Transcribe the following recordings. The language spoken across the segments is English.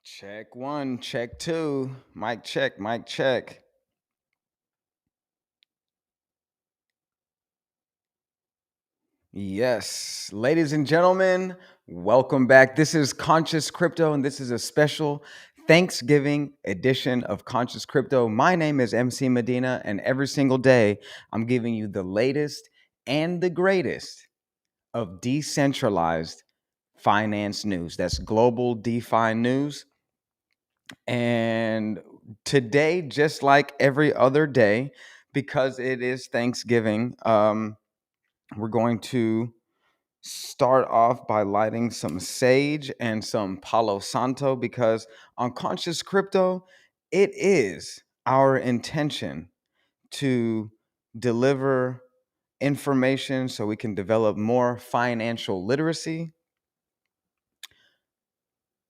Check one, check two. Mic check, mic check. Yes, ladies and gentlemen, welcome back. This is Conscious Crypto, and this is a special Thanksgiving edition of Conscious Crypto. My name is MC Medina, and every single day I'm giving you the latest and the greatest of decentralized finance news. That's global DeFi news. And today, just like every other day, because it is Thanksgiving, we're going to start off by lighting some sage and some Palo Santo because on Conscious Crypto, it is our intention to deliver information so we can develop more financial literacy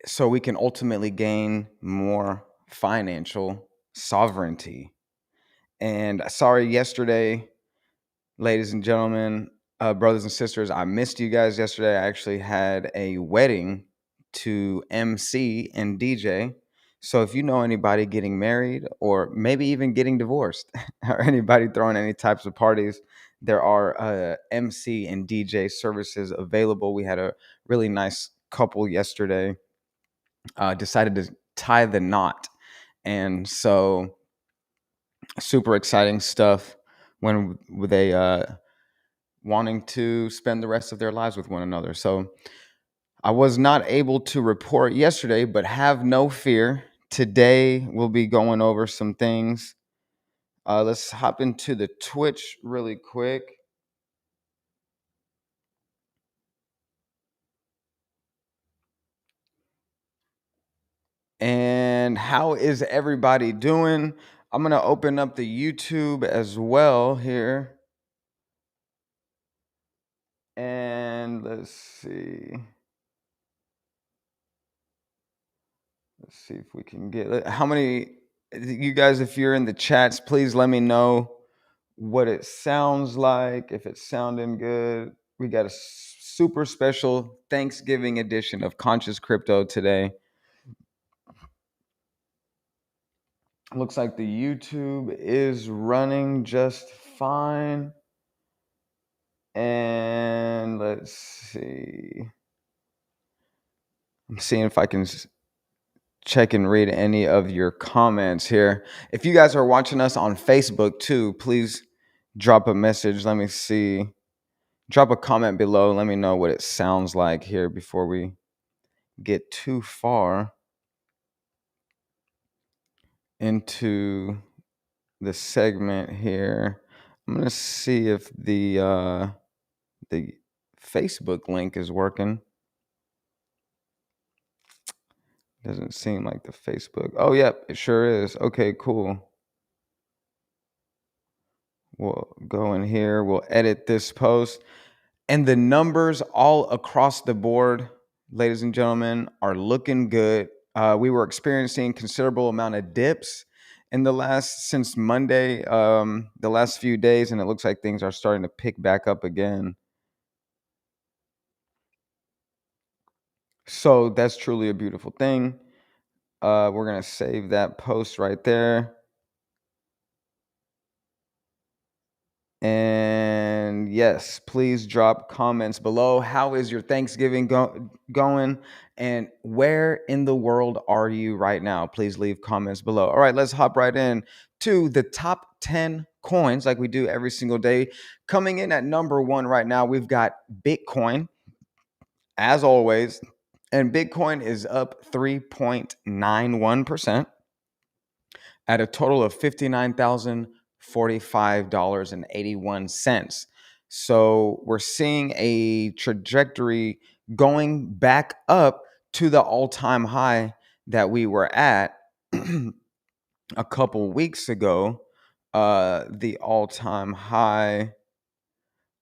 so we can ultimately gain more financial sovereignty. And sorry, yesterday, ladies and gentlemen, brothers and sisters, I missed you guys yesterday. I actually had a wedding to MC and DJ. So if you know anybody getting married or maybe even getting divorced or anybody throwing any types of parties, there are MC and DJ services available. We had a really nice couple yesterday decided to tie the knot. And so super exciting stuff when they wanting to spend the rest of their lives with one another. So I was not able to report yesterday, but have no fear. Today we'll be going over some things. Let's hop into the Twitch really quick. And how is everybody doing? I'm going to open up the YouTube as well here. And let's see. Let's see if we can get how many you guys, if you're in the chats, please let me know what it sounds like, if it's sounding good. We got a super special Thanksgiving edition of Conscious Crypto today. Looks like the YouTube is running just fine. And let's see. I'm seeing if I can check and read any of your comments here. If you guys are watching us on Facebook too, please drop a message. Let me see. Drop a comment below. Let me know what it sounds like here before we get too far into the segment here. I'm going to see if the Facebook link is working. Doesn't seem like the Facebook. Oh, yep, it sure is. Okay, cool. We'll go in here. We'll edit this post. And the numbers all across the board, ladies and gentlemen, are looking good. We were experiencing considerable amount of dips in since Monday, the last few days, and it looks like things are starting to pick back up again. So that's truly a beautiful thing. We're going to save that post right there. And yes, please drop comments below. How is your Thanksgiving going? And where in the world are you right now? Please leave comments below. All right, let's hop right in to the top 10 coins like we do every single day. Coming in at number one right now, we've got Bitcoin, as always. And Bitcoin is up 3.91% at a total of $59,045.81. So we're seeing a trajectory going back up to the all-time high that we were at a couple weeks ago. The all-time high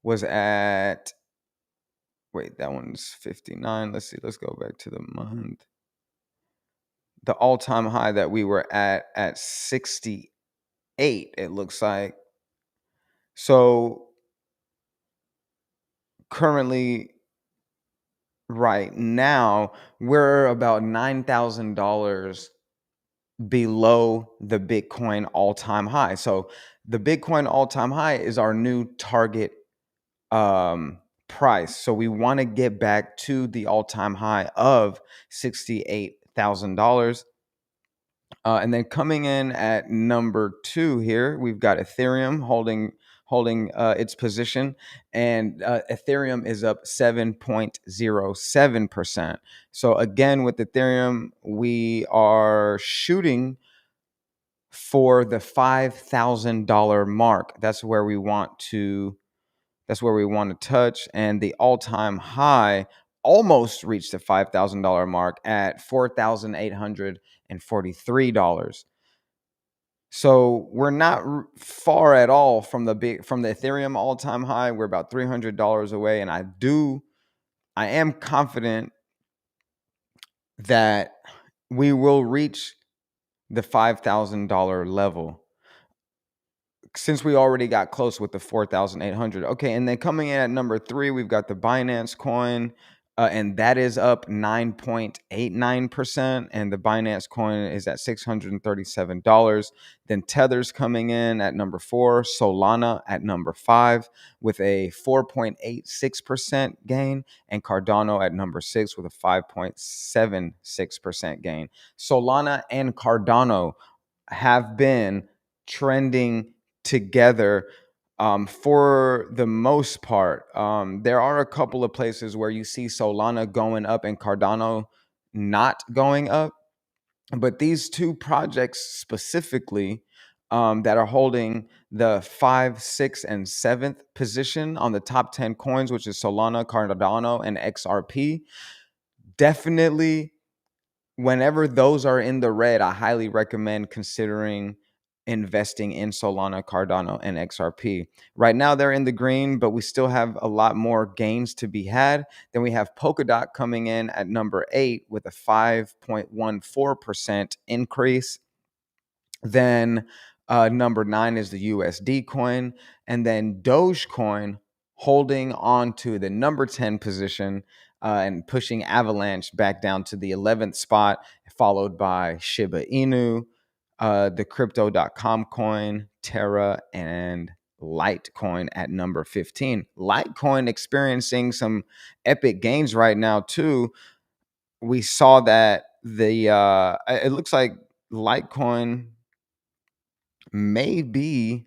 was at, wait, that one's 59. Let's see. Let's go back to the month. The all-time high that we were at 68, it looks like. So currently right now we're about $9,000 below the Bitcoin all-time high. So the Bitcoin all-time high is our new target price. So we want to get back to the all-time high of $68,000. And then coming in at number 2 here, we've got Ethereum holding its position, and Ethereum is up 7.07%. So again, with Ethereum, we are shooting for the $5,000 mark. That's where we want to touch, and the all-time high almost reached the $5,000 mark at $4,843. So we're not far at all from the Ethereum all-time high. We're about $300 away, and I am confident that we will reach the $5,000 level, since we already got close with the 4,800. Okay, and then coming in at number 3, we've got the Binance coin, and that is up 9.89%, and the Binance coin is at $637. Then Tether's coming in at number 4, Solana at number 5 with a 4.86% gain, and Cardano at number 6 with a 5.76% gain. Solana and Cardano have been trending together for the most part. There are a couple of places where you see Solana going up and Cardano not going up, but these two projects specifically that are holding the 5, 6, and 7th position on the top 10 coins, which is Solana, Cardano, and XRP, definitely whenever those are in the red, I highly recommend considering investing in Solana, Cardano, and XRP. Right now, they're in the green, but we still have a lot more gains to be had. Then we have Polkadot coming in at number 8 with a 5.14% increase. Then number 9 is the USD coin, and then Dogecoin holding on to the number 10 position and pushing Avalanche back down to the 11th spot, followed by Shiba Inu, the Crypto.com coin, Terra, and Litecoin at number 15. Litecoin experiencing some epic gains right now too. We saw that it looks like Litecoin may be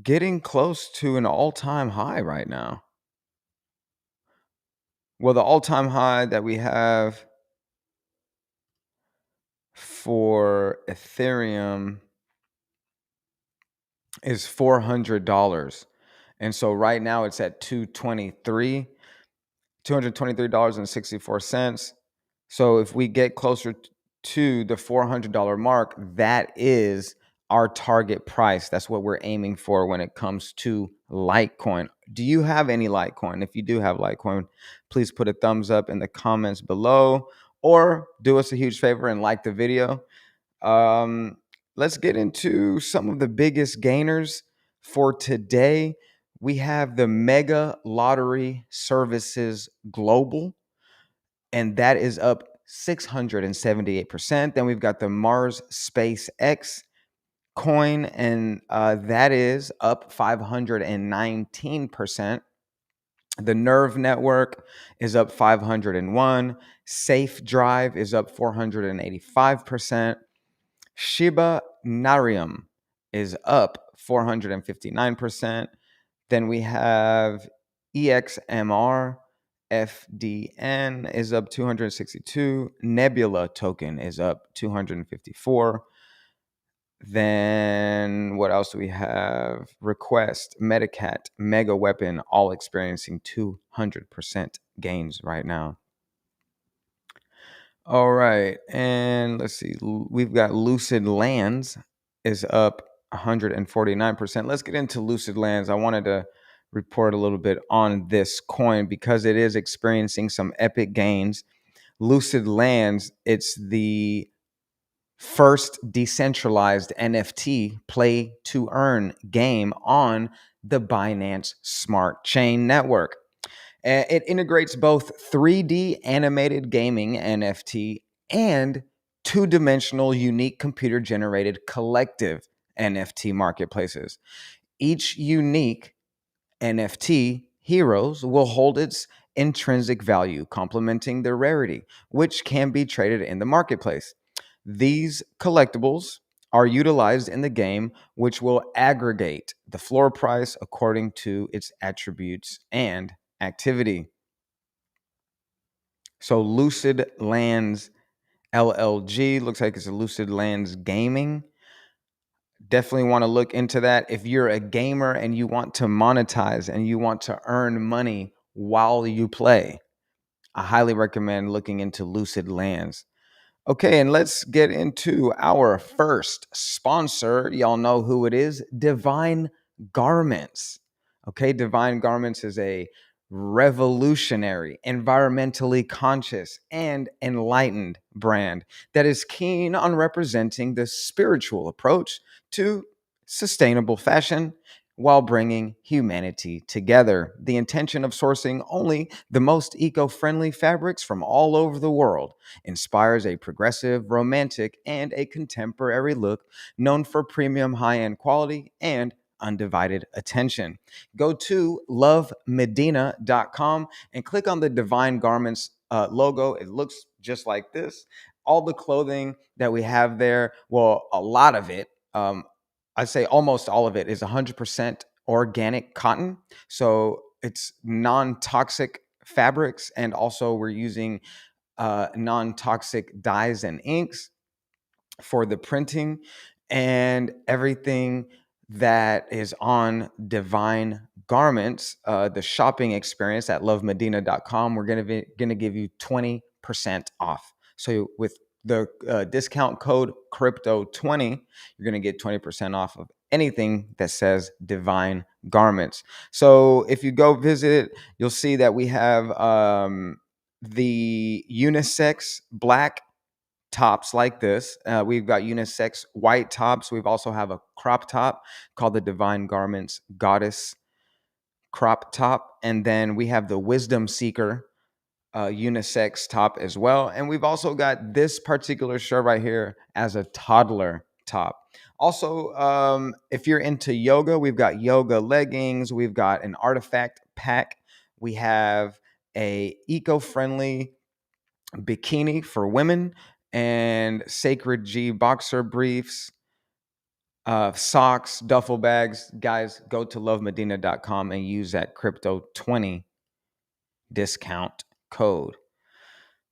getting close to an all-time high right now. Well, the all-time high that we have for Ethereum is $400. And so right now it's at $223.64. So if we get closer to the $400 mark, that is our target price. That's what we're aiming for when it comes to Litecoin. Do you have any Litecoin? If you do have Litecoin, please put a thumbs up in the comments below, or do us a huge favor and like the video. Let's get into some of the biggest gainers for today. We have the Mega Lottery Services Global, and that is up 678%. Then we've got the Mars SpaceX coin, and that is up 519%. The Nerve Network is up 501. Safe Drive is up 485%. Shiba Narium is up 459%. Then we have EXMR FDN is up 262. Nebula token is up 254. Then what else do we have? Request, Medicat, Mega Weapon, all experiencing 200% gains right now. All right, and let's see. We've got Lucid Lands is up 149%. Let's get into Lucid Lands. I wanted to report a little bit on this coin because it is experiencing some epic gains. Lucid Lands, it's the first decentralized NFT play to earn game on the Binance Smart Chain network. It integrates both 3D animated gaming NFT and two-dimensional unique computer-generated collective NFT marketplaces. Each unique NFT heroes will hold its intrinsic value, complementing their rarity, which can be traded in the marketplace. These collectibles are utilized in the game, which will aggregate the floor price according to its attributes and activity. So, Lucid Lands LLG looks like it's a Lucid Lands Gaming. Definitely want to look into that. If you're a gamer and you want to monetize and you want to earn money while you play, I highly recommend looking into Lucid Lands. Okay, and let's get into our first sponsor. Y'all know who it is, Divine Garments. Okay, Divine Garments is a revolutionary, environmentally conscious, and enlightened brand that is keen on representing the spiritual approach to sustainable fashion while bringing humanity together. The intention of sourcing only the most eco-friendly fabrics from all over the world inspires a progressive, romantic, and a contemporary look known for premium high-end quality and undivided attention. Go to lovemedina.com and click on the Divine Garments logo. It looks just like this. All the clothing that we have there, well, a lot of it, I'd say almost all of it is 100% organic cotton. So it's non-toxic fabrics, and also we're using non-toxic dyes and inks for the printing, and everything that is on Divine Garments, the shopping experience at lovemedina.com, we're gonna give you 20% off. So with the discount code crypto20, you're gonna get 20% off of anything that says Divine Garments. So if you go visit it, you'll see that we have the unisex black tops like this. We've got unisex white tops. We've also have a crop top called the Divine Garments Goddess crop top. And then we have the Wisdom Seeker unisex top as well. And we've also got this particular shirt right here as a toddler top. Also, if you're into yoga, we've got yoga leggings. We've got an artifact pack. We have a eco-friendly bikini for women and Sacred G boxer briefs, socks, duffel bags. Guys, go to lovemedina.com and use that crypto20 discount code.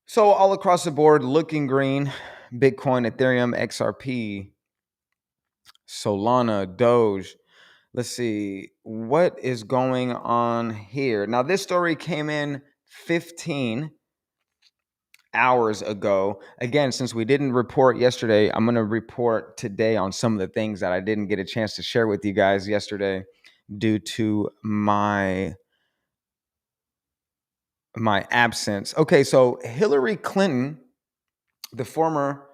So all across the board, looking green: Bitcoin, Ethereum, XRP, Solana, Doge. Let's see what is going on here. Now, this story came in 15 hours ago. Again, since we didn't report yesterday, I'm going to report today on some of the things that I didn't get a chance to share with you guys yesterday due to my absence. Okay, so Hillary Clinton, the former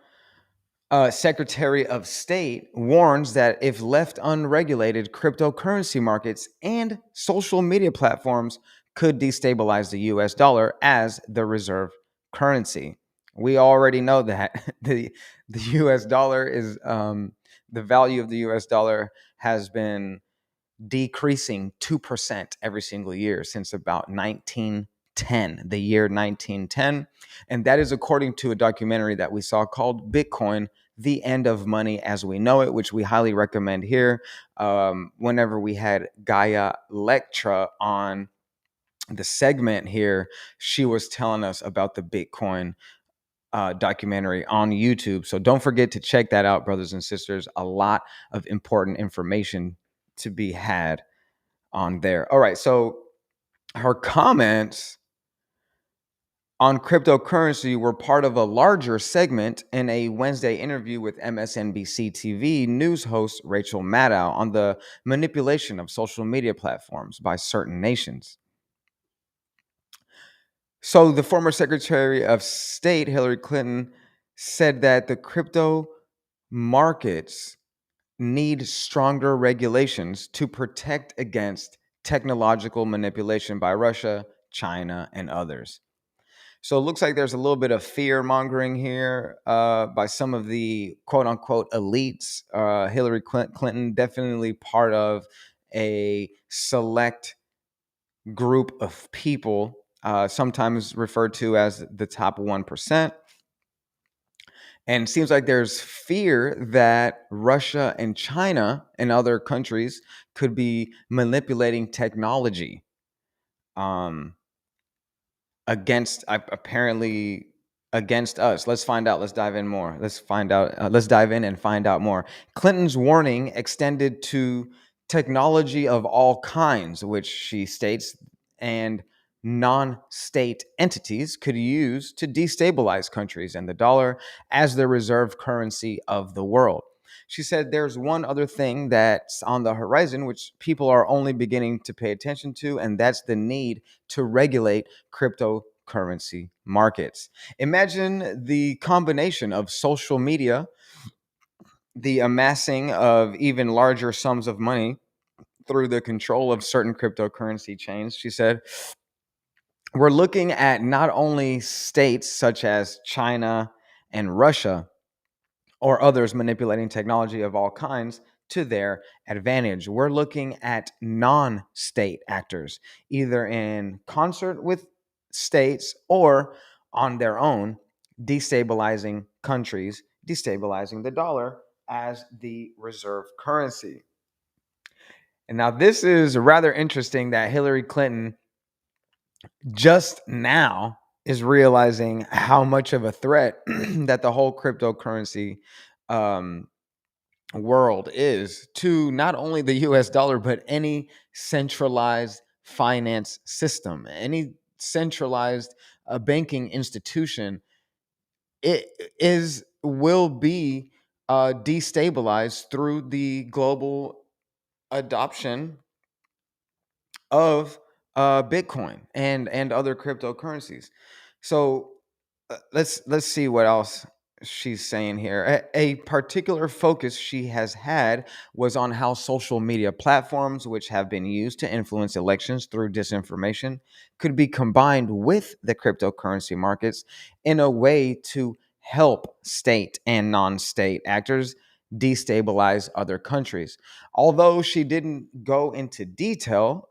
Secretary of State, warns that if left unregulated, cryptocurrency markets and social media platforms could destabilize the US dollar as the reserve currency. We already know that the US dollar is the value of the US dollar has been decreasing 2% every single year since about 1910, the year 1910. And that is according to a documentary that we saw called Bitcoin, The End of Money as We Know It, which we highly recommend here. Whenever we had Gaia Lectra on the segment here, she was telling us about the Bitcoin documentary on YouTube. So don't forget to check that out, brothers and sisters. A lot of important information to be had on there. All right, so her comments on cryptocurrency were part of a larger segment in a Wednesday interview with MSNBC TV news host Rachel Maddow on the manipulation of social media platforms by certain nations. So the former Secretary of State, Hillary Clinton, said that the crypto markets need stronger regulations to protect against technological manipulation by Russia, China, and others. So it looks like there's a little bit of fear mongering here by some of the quote unquote elites. Hillary Clinton, definitely part of a select group of people, sometimes referred to as the top 1%. And it seems like there's fear that Russia and China and other countries could be manipulating technology um, apparently against us. Let's find out. Let's dive in more. Let's find out. Let's dive in and find out more. Clinton's warning extended to technology of all kinds, which she states, and non-state entities could use to destabilize countries and the dollar as the reserve currency of the world. She said there's one other thing that's on the horizon, which people are only beginning to pay attention to, and that's the need to regulate cryptocurrency markets. Imagine the combination of social media, the amassing of even larger sums of money through the control of certain cryptocurrency chains. She said, we're looking at not only states such as China and Russia or others manipulating technology of all kinds to their advantage. We're looking at non state actors, either in concert with states or on their own, destabilizing countries, destabilizing the dollar as the reserve currency. And now, this is rather interesting that Hillary Clinton just now is realizing how much of a threat that the whole cryptocurrency um, world is to not only the US dollar, but any centralized finance system, any centralized banking institution. It will be destabilized through the global adoption of Bitcoin and other cryptocurrencies. So let's see what else she's saying here. A particular focus she has had was on how social media platforms, which have been used to influence elections through disinformation, could be combined with the cryptocurrency markets in a way to help state and non-state actors destabilize other countries. Although she didn't go into detail,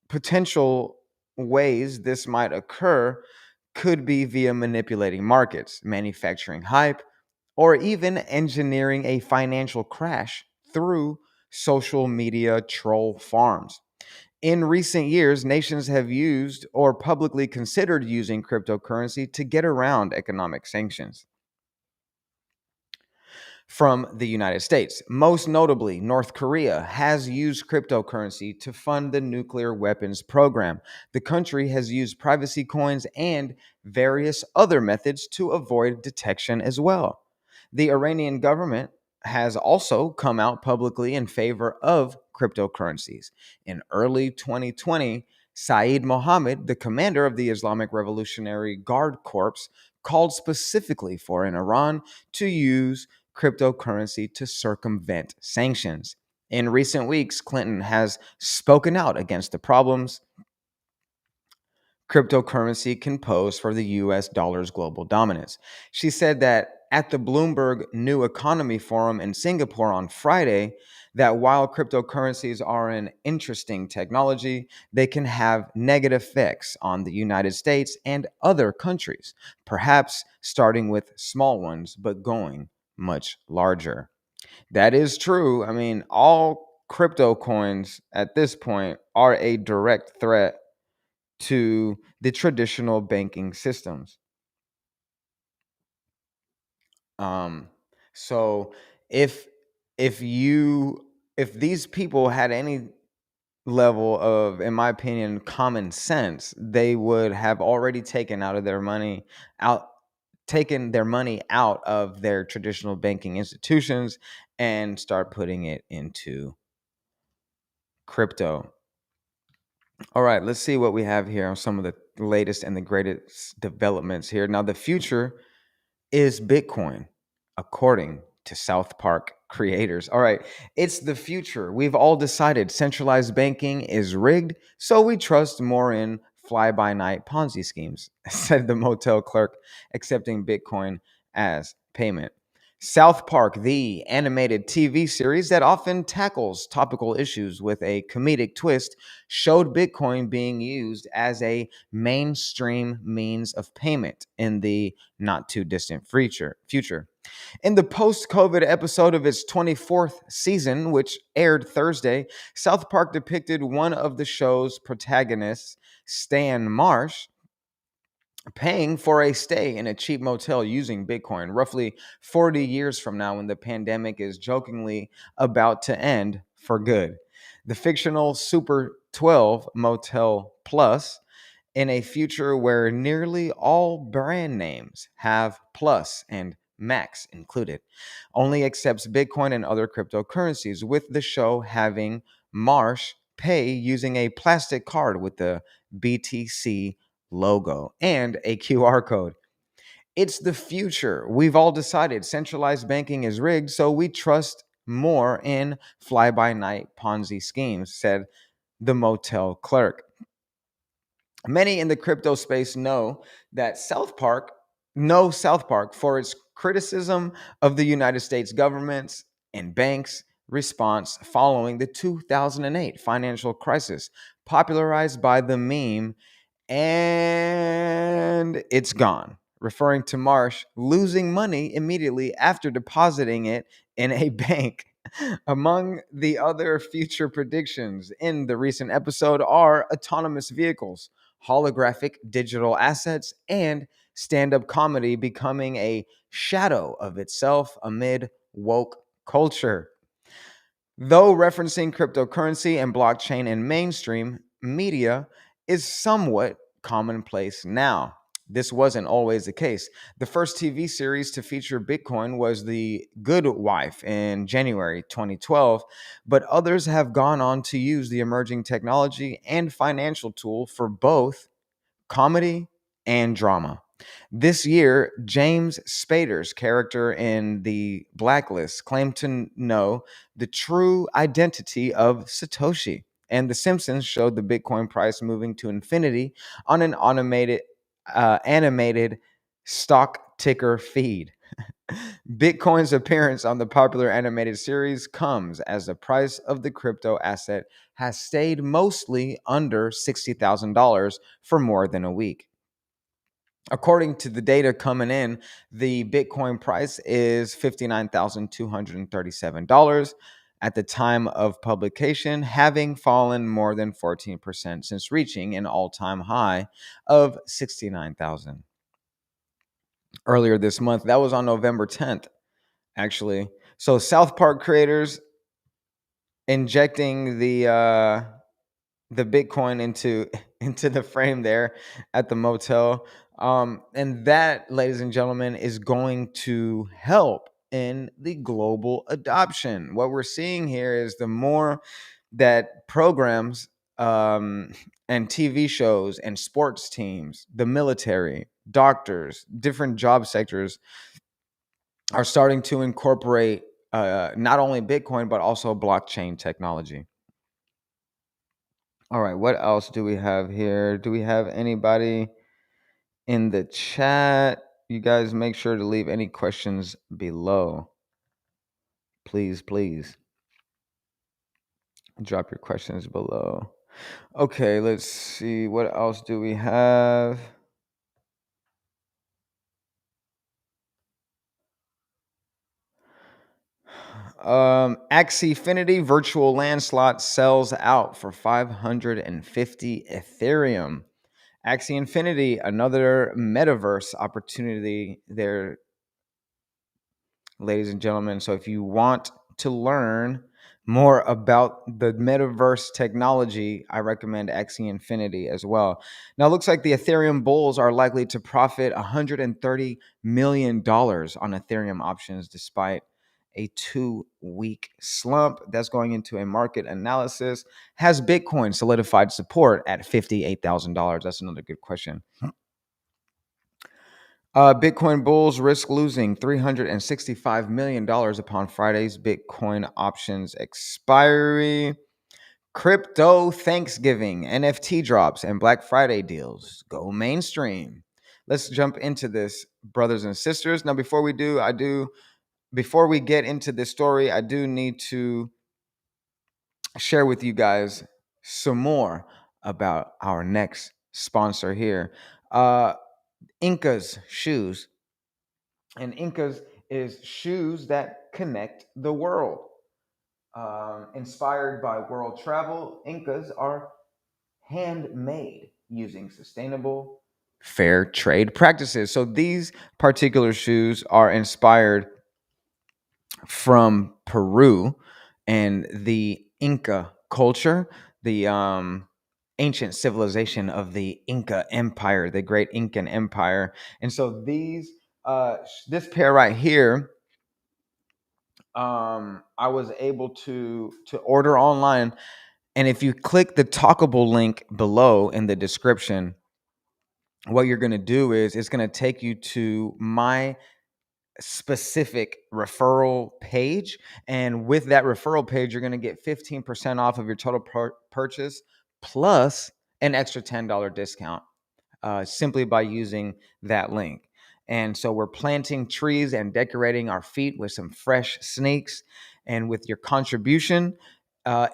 potential ways this might occur could be via manipulating markets, manufacturing hype, or even engineering a financial crash through social media troll farms. In recent years, nations have used or publicly considered using cryptocurrency to get around economic sanctions from the United States. Most notably, North Korea has used cryptocurrency to fund the nuclear weapons program. The country has used privacy coins and various other methods to avoid detection as well. The Iranian government has also come out publicly in favor of cryptocurrencies. In early 2020, Saeed Mohammed, the commander of the Islamic Revolutionary Guard Corps, called specifically for in Iran to use cryptocurrency to circumvent sanctions. In recent weeks, Clinton has spoken out against the problems cryptocurrency can pose for the US dollar's global dominance. She said that at the Bloomberg New Economy Forum in Singapore on Friday, that while cryptocurrencies are an interesting technology, they can have negative effects on the United States and other countries, perhaps starting with small ones, but going much larger. That is true. I mean, all crypto coins at this point are a direct threat to the traditional banking systems. Um, so if if you if these people had any level of, in my opinion, common sense, they would have already out taken their money out of their traditional banking institutions and start putting it into crypto. All right, let's see what we have here on some of the latest and the greatest developments here. Now, the future is Bitcoin, according to South Park creators. All right, it's the future. We've all decided centralized banking is rigged, so we trust more in fly-by-night Ponzi schemes, said the motel clerk, accepting Bitcoin as payment. South Park, the animated TV series that often tackles topical issues with a comedic twist, showed Bitcoin being used as a mainstream means of payment in the not too distant future. In the post COVID episode of its 24th season, which aired Thursday, South Park depicted one of the show's protagonists, Stan Marsh, paying for a stay in a cheap motel using Bitcoin, roughly 40 years from now when the pandemic is jokingly about to end for good. The fictional Super 12 Motel Plus, in a future where nearly all brand names have plus and max included, only accepts Bitcoin and other cryptocurrencies, with the show having Marsh pay using a plastic card with the BTC logo and a QR code. It's the future. We've all decided centralized banking is rigged, so we trust more in fly by night Ponzi schemes, said the motel clerk. Many in the crypto space know South Park for its criticism of the United States government's and banks' response following the 2008 financial crisis, popularized by the meme "and it's gone," referring to Marsh losing money immediately after depositing it in a bank. Among the other future predictions in the recent episode are autonomous vehicles, holographic digital assets, and stand up comedy becoming a shadow of itself amid woke culture. Though referencing cryptocurrency and blockchain in mainstream media is somewhat commonplace now. This wasn't always the case. The first TV series to feature Bitcoin was The Good Wife in January 2012, but others have gone on to use the emerging technology and financial tool for both comedy and drama. This year, James Spader's character in The Blacklist claimed to know the true identity of Satoshi, and The Simpsons showed the Bitcoin price moving to infinity on an animated stock ticker feed. Bitcoin's appearance on the popular animated series comes as the price of the crypto asset has stayed mostly under $60,000 for more than a week. According to the data coming in, the Bitcoin price is $59,237 at the time of publication, having fallen more than 14% since reaching an all-time high of 69,000 earlier this month. That was on November 10th, actually. So South Park creators injecting the Bitcoin into the frame there at the motel. And that, ladies and gentlemen, is going to help in the global adoption. What we're seeing here is the more that programs and TV shows and sports teams, the military, doctors, different job sectors are starting to incorporate not only Bitcoin, but also blockchain technology. All right, what else do we have here? Do we have anybody in the chat? You guys make sure to leave any questions below. Please, please. Drop your questions below. Okay, let's see. What else do we have? Axifinity virtual land slot sells out for 550 Ethereum. Axie Infinity, another metaverse opportunity there, ladies and gentlemen. So if you want to learn more about the metaverse technology, I recommend Axie Infinity as well. Now, it looks like the Ethereum bulls are likely to profit $130 million on Ethereum options despite a 2-week slump. That's going into a market analysis. Has Bitcoin solidified support at $58,000? That's another good question. Bitcoin bulls risk losing $365 million upon Friday's Bitcoin options expiry. Crypto Thanksgiving, NFT drops, and Black Friday deals go mainstream. Let's jump into this, brothers and sisters. Now, before we get into this story, I do need to share with you guys some more about our next sponsor here. Uh, Incas Shoes. And Incas is shoes that connect the world. Inspired by world travel, Incas are handmade using sustainable fair trade practices. So these particular shoes are inspired from Peru and the Inca culture, the ancient civilization of the Inca Empire, the great Incan Empire. And so this pair right here, I was able to order online. And if you click the talkable link below in the description, what you're going to do is it's going to take you to my specific referral page. And with that referral page, you're going to get 15% off of your total purchase plus an extra $10 discount simply by using that link. And so we're planting trees and decorating our feet with some fresh sneaks. And with your contribution,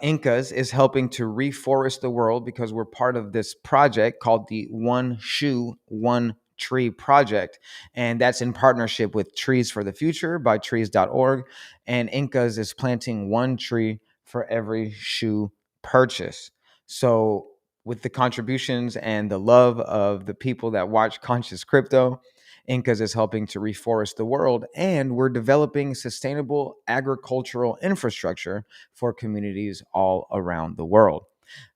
Incas is helping to reforest the world because we're part of this project called the One Shoe, One Tree Project. And that's in partnership with Trees for the Future by trees.org. And Incas is planting one tree for every shoe purchase. So with the contributions and the love of the people that watch Conscious Crypto, Incas is helping to reforest the world, and we're developing sustainable agricultural infrastructure for communities all around the world.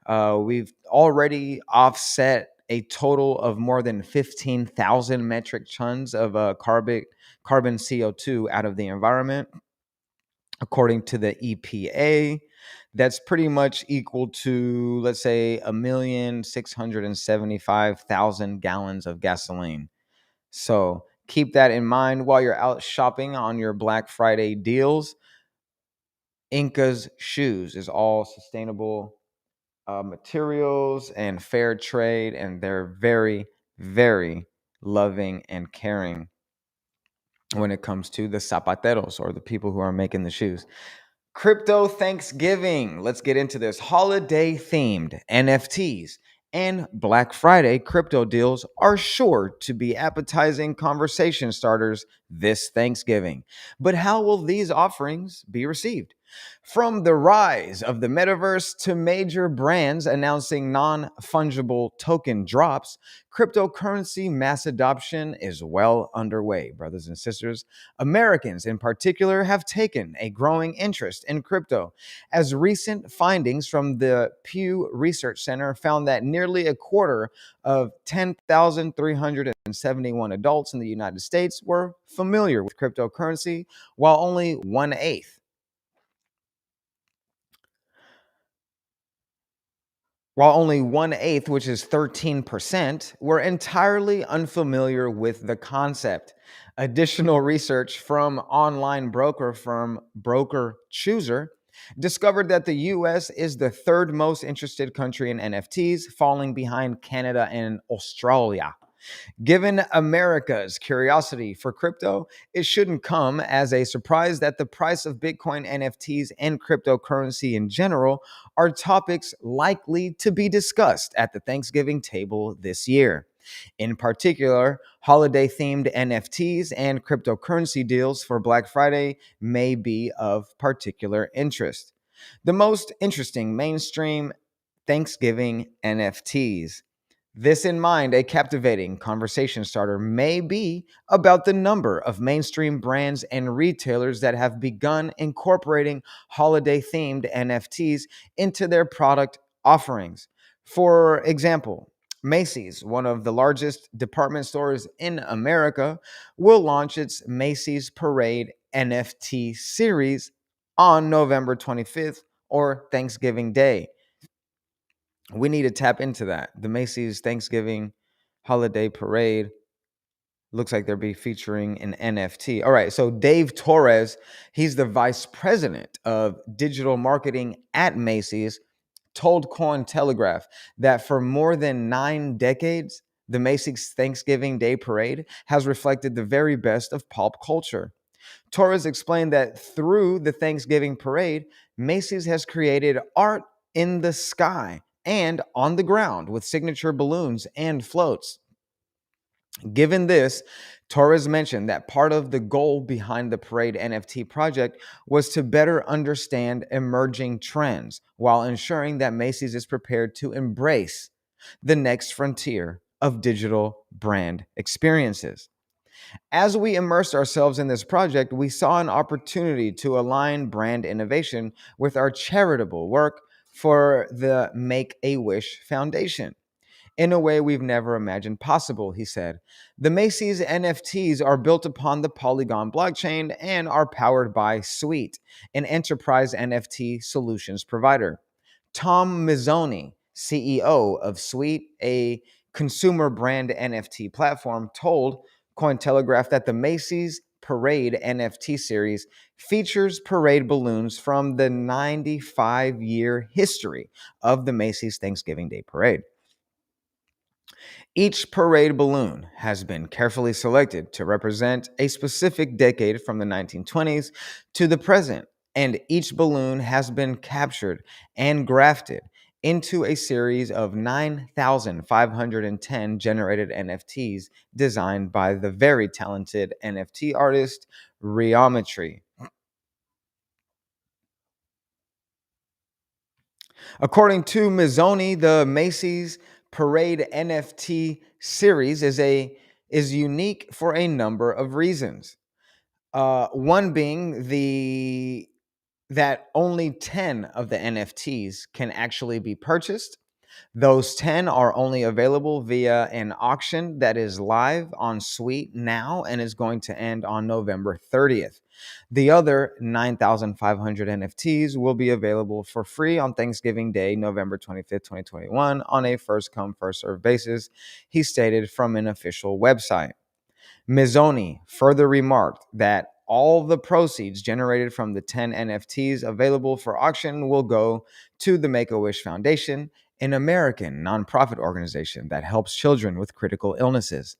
We've already offset a total of more than 15,000 metric tons of carbon CO2 out of the environment, according to the EPA. That's pretty much equal to, let's say, 1,675,000 gallons of gasoline. So keep that in mind while you're out shopping on your Black Friday deals. Incas Shoes is all sustainable materials and fair trade, and they're very, very loving and caring when it comes to the zapateros, or the people who are making the shoes. Crypto Thanksgiving. Let's get into this. Holiday themed NFTs and Black Friday crypto deals are sure to be appetizing conversation starters this Thanksgiving. But how will these offerings be received? From the rise of the metaverse to major brands announcing non fungible token drops, cryptocurrency mass adoption is well underway, brothers and sisters. Americans, in particular, have taken a growing interest in crypto, as recent findings from the Pew Research Center found that nearly a quarter of 10,371 adults in the United States were familiar with cryptocurrency, while only one eighth, which is 13%, were entirely unfamiliar with the concept. Additional research from online broker firm Broker Chooser discovered that the US is the third most interested country in NFTs, falling behind Canada and Australia. Given America's curiosity for crypto, it shouldn't come as a surprise that the price of Bitcoin, NFTs, and cryptocurrency in general are topics likely to be discussed at the Thanksgiving table this year. In particular, holiday themed NFTs and cryptocurrency deals for Black Friday may be of particular interest. The most interesting mainstream Thanksgiving NFTs. This in mind, a captivating conversation starter may be about the number of mainstream brands and retailers that have begun incorporating holiday themed NFTs into their product offerings. For example, Macy's, one of the largest department stores in America, will launch its Macy's Parade NFT series on November 25th, or Thanksgiving Day. We need to tap into that. The Macy's Thanksgiving Holiday Parade looks like they'll be featuring an NFT. All right, so Dave Torres, he's the vice president of digital marketing at Macy's, told Cointelegraph that for more than 9 decades, the Macy's Thanksgiving Day Parade has reflected the very best of pop culture. Torres explained that through the Thanksgiving Parade, Macy's has created art in the sky and on the ground with signature balloons and floats. Given this, Torres mentioned that part of the goal behind the Parade NFT project was to better understand emerging trends while ensuring that Macy's is prepared to embrace the next frontier of digital brand experiences. As we immersed ourselves in this project, we saw an opportunity to align brand innovation with our charitable work for the Make a Wish Foundation in a way we've never imagined possible, he said. The Macy's NFTs are built upon the Polygon blockchain and are powered by Suite, an enterprise NFT solutions provider. Tom Mizzoni, CEO of Suite, a consumer brand NFT platform, told Cointelegraph that the Macy's Parade NFT series features parade balloons from the 95-year history of the Macy's Thanksgiving Day Parade. Each parade balloon has been carefully selected to represent a specific decade from the 1920s to the present, and each balloon has been captured and grafted into a series of 9,510 generated NFTs designed by the very talented NFT artist Riometry. According to Mizzoni, the Macy's Parade NFT series is unique for a number of reasons. One being that only 10 of the NFTs can actually be purchased. Those 10 are only available via an auction that is live on Suite now and is going to end on November 30th. The other 9,500 NFTs will be available for free on Thanksgiving Day, November 25th, 2021, on a first come, first served basis, he stated from an official website. Mizzoni further remarked that all the proceeds generated from the 10 NFTs available for auction will go to the Make-A-Wish Foundation, an American nonprofit organization that helps children with critical illnesses.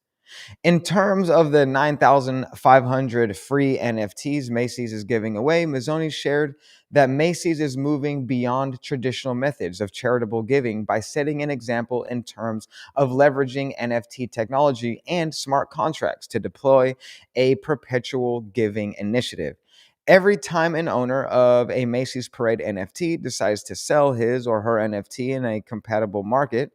In terms of the 9,500 free NFTs Macy's is giving away, Mizzoni shared that Macy's is moving beyond traditional methods of charitable giving by setting an example in terms of leveraging NFT technology and smart contracts to deploy a perpetual giving initiative. Every time an owner of a Macy's Parade NFT decides to sell his or her NFT in a compatible aftermarket,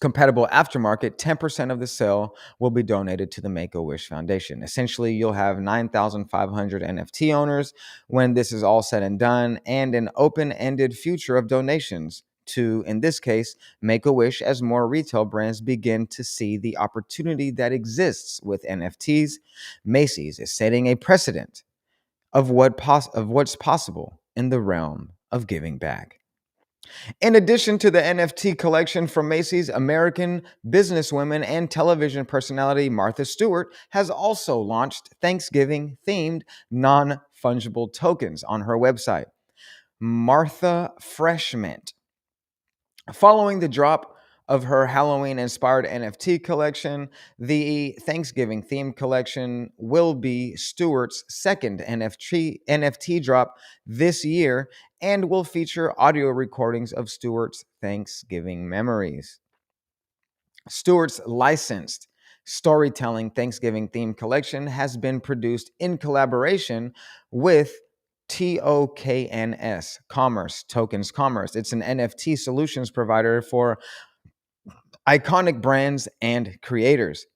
10% of the sale will be donated to the Make-A-Wish Foundation. Essentially, you'll have 9,500 NFT owners when this is all said and done, and an open-ended future of donations to, in this case, Make-A-Wish, as more retail brands begin to see the opportunity that exists with NFTs. Macy's is setting a precedent of what's possible in the realm of giving back. In addition to the NFT collection from Macy's, American businesswoman and television personality Martha Stewart has also launched Thanksgiving-themed non-fungible tokens on her website, Martha Freshmint. Following the drop of her Halloween-inspired NFT collection, the Thanksgiving-themed collection will be Stewart's second NFT drop this year and will feature audio recordings of Stewart's Thanksgiving memories. Stewart's licensed storytelling Thanksgiving-themed collection has been produced in collaboration with TOKNS Commerce, Tokens Commerce. It's an NFT solutions provider for iconic brands and creators.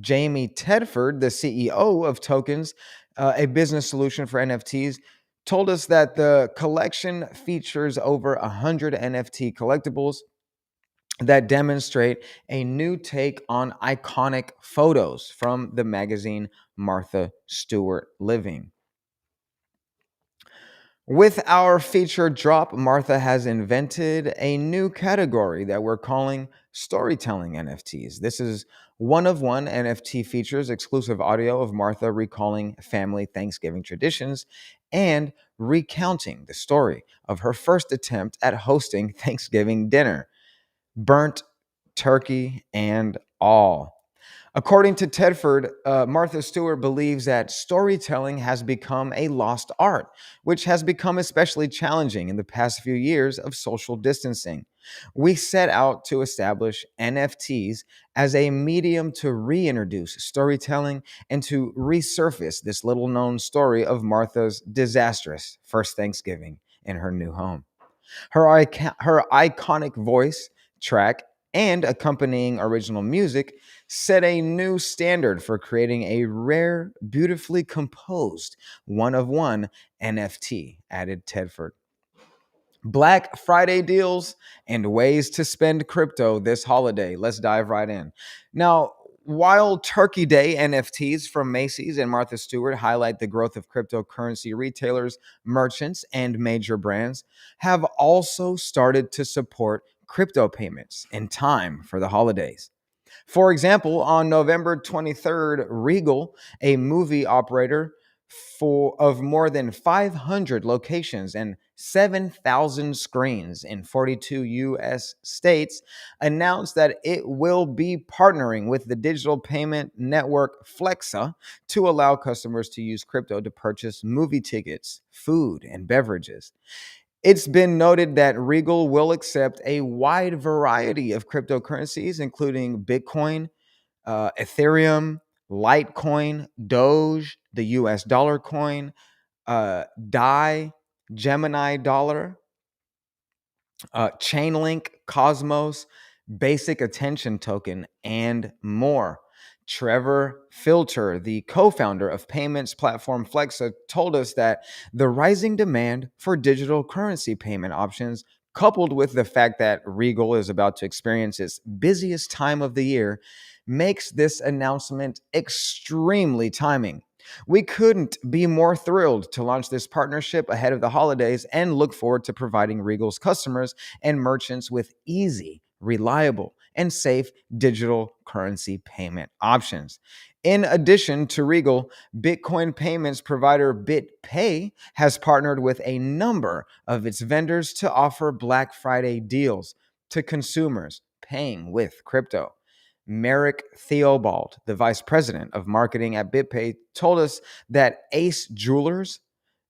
Jamie Tedford, the CEO of Tokens, a business solution for NFTs, told us that the collection features over 100 NFT collectibles that demonstrate a new take on iconic photos from the magazine Martha Stewart Living. With our featured drop, Martha has invented a new category that we're calling storytelling NFTs. This is one-of-one NFT features exclusive audio of Martha recalling family Thanksgiving traditions and recounting the story of her first attempt at hosting Thanksgiving dinner, burnt turkey and all. According to Tedford, Martha Stewart believes that storytelling has become a lost art, which has become especially challenging in the past few years of social distancing. We set out to establish NFTs as a medium to reintroduce storytelling and to resurface this little known story of Martha's disastrous first Thanksgiving in her new home. Her iconic voice, track, and accompanying original music set a new standard for creating a rare, beautifully composed one of one NFT, added Tedford. Black Friday deals and ways to spend crypto this holiday. Let's dive right in. Now, while Turkey Day NFTs from Macy's and Martha Stewart highlight the growth of cryptocurrency retailers, merchants, and major brands, have also started to support crypto payments in time for the holidays. For example, on November 23rd, Regal, a movie operator of more than 500 locations and 7,000 screens in 42 US states, announced that it will be partnering with the digital payment network Flexa to allow customers to use crypto to purchase movie tickets, food, and beverages. It's been noted that Regal will accept a wide variety of cryptocurrencies, including Bitcoin, Ethereum, Litecoin, Doge, the US dollar coin, DAI, Gemini dollar, Chainlink, Cosmos, Basic Attention Token, and more. Trevor Filter, the co founder of payments platform Flexa, told us that the rising demand for digital currency payment options, coupled with the fact that Regal is about to experience its busiest time of the year, makes this announcement extremely timing. We couldn't be more thrilled to launch this partnership ahead of the holidays and look forward to providing Regal's customers and merchants with easy, reliable, and safe digital currency payment options. In addition to Regal, Bitcoin payments provider BitPay has partnered with a number of its vendors to offer Black Friday deals to consumers paying with crypto. Merrick Theobald, the vice president of marketing at BitPay, told us that Ace Jewelers,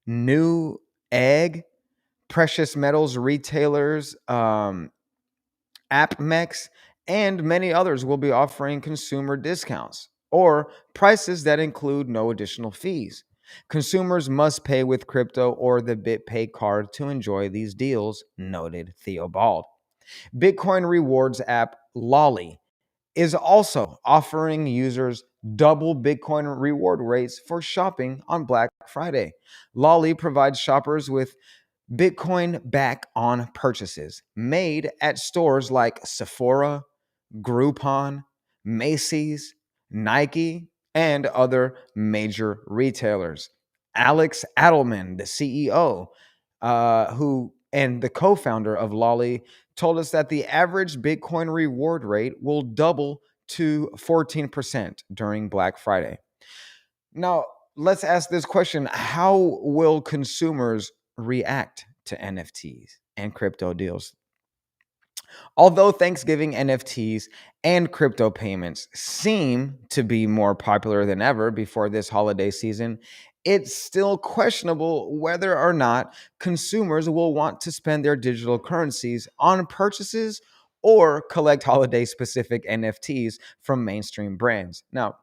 New Egg, precious metals retailers, AppMex, and many others will be offering consumer discounts or prices that include no additional fees. Consumers must pay with crypto or the BitPay card to enjoy these deals, noted Theobald. Bitcoin rewards app Lolly is also offering users double Bitcoin reward rates for shopping on Black Friday. Lolly provides shoppers with Bitcoin back on purchases made at stores like Sephora, Groupon, Macy's, Nike, and other major retailers. Alex Adelman, the CEO, who and the co-founder of Lolly, told us that the average Bitcoin reward rate will double to 14% during Black Friday. Now, let's ask this question: how will consumers react to NFTs and crypto deals? Although Thanksgiving NFTs and crypto payments seem to be more popular than ever before this holiday season, it's still questionable whether or not consumers will want to spend their digital currencies on purchases or collect holiday specific NFTs from mainstream brands. Now,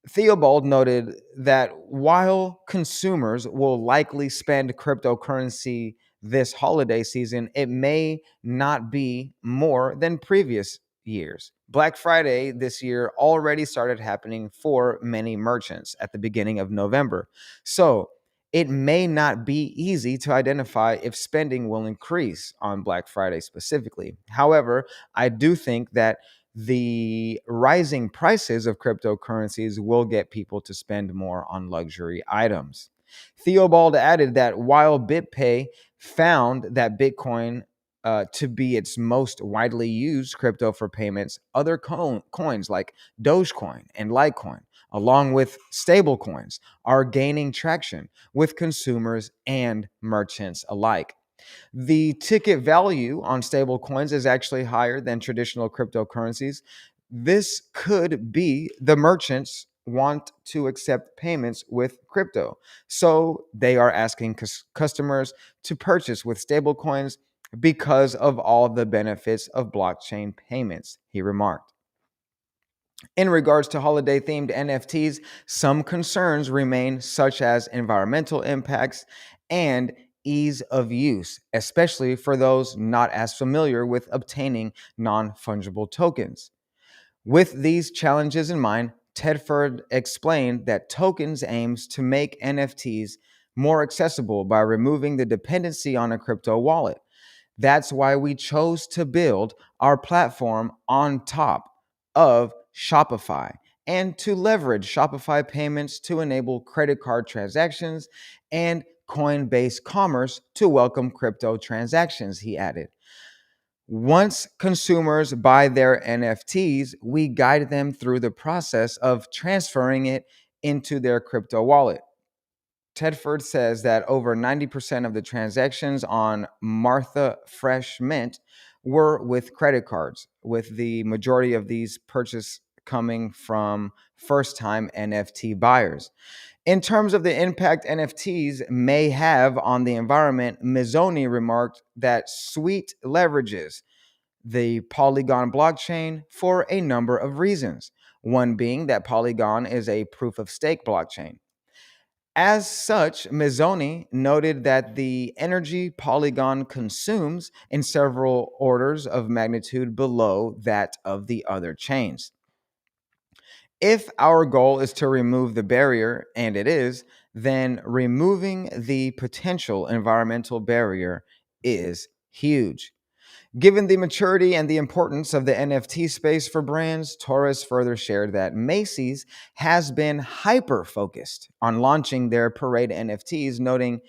Theobald noted that while consumers will likely spend cryptocurrency this holiday season, it may not be more than previous years. Black Friday this year already started happening for many merchants at the beginning of November. So it may not be easy to identify if spending will increase on Black Friday specifically. However, I do think that the rising prices of cryptocurrencies will get people to spend more on luxury items. Theobald added that while BitPay found that Bitcoin to be its most widely used crypto for payments, other coins like Dogecoin and Litecoin along with stablecoins, are gaining traction with consumers and merchants alike. The ticket value on stablecoins is actually higher than traditional cryptocurrencies. This could be the merchants want to accept payments with crypto. So they are asking customers to purchase with stablecoins because of all the benefits of blockchain payments, he remarked. In regards to holiday themed NFTs, some concerns remain, such as environmental impacts and ease of use, especially for those not as familiar with obtaining non fungible tokens. With these challenges in mind, Tedford explained that tokens aims to make NFTs more accessible by removing the dependency on a crypto wallet. That's why we chose to build our platform on top of Shopify and to leverage Shopify payments to enable credit card transactions and coin-based commerce to welcome crypto transactions, he added. Once consumers buy their NFTs, we guide them through the process of transferring it into their crypto wallet. Tedford says that over 90% of the transactions on Martha Fresh Mint were with credit cards, with the majority of these purchases coming from first time NFT buyers. In terms of the impact NFTs may have on the environment, Mizzoni remarked that Sweet leverages the Polygon blockchain for a number of reasons. One being that Polygon is a proof of stake blockchain. As such, Mizzoni noted that the energy Polygon consumes in several orders of magnitude below that of the other chains. If our goal is to remove the barrier, and it is, then removing the potential environmental barrier is huge. Given the maturity and the importance of the NFT space for brands, Torres further shared that Macy's has been hyper focused on launching their parade NFTs, noting,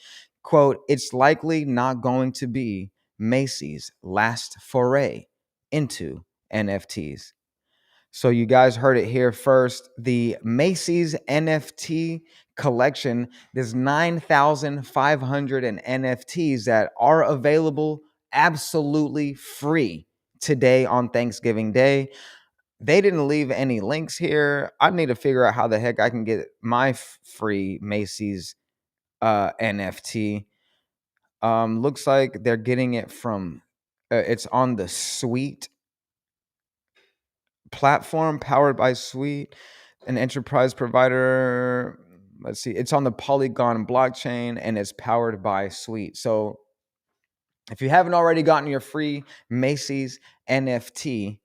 quote, it's likely not going to be Macy's last foray into NFTs. So you guys heard it here first. The Macy's NFT collection, there's 9,500 NFTs that are available absolutely free today on Thanksgiving Day. They didn't leave any links here. I need to figure out how the heck I can get my free Macy's NFT. Looks like they're getting it from, it's on the Suite platform powered by Suite, an enterprise provider. Let's see, it's on the Polygon blockchain and it's powered by Suite. So if you haven't already gotten your free Macy's NFT,